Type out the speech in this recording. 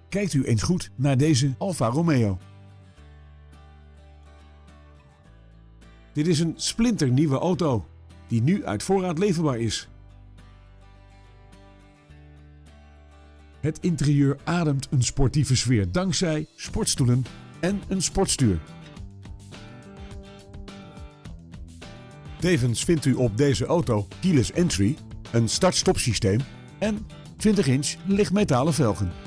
Kijkt u eens goed naar deze Alfa Romeo. Dit is een splinternieuwe auto die nu uit voorraad leverbaar is. Het interieur ademt een sportieve sfeer dankzij sportstoelen en een sportstuur. Tevens vindt u op deze auto keyless entry, een start-stop systeem en 20-inch lichtmetalen velgen.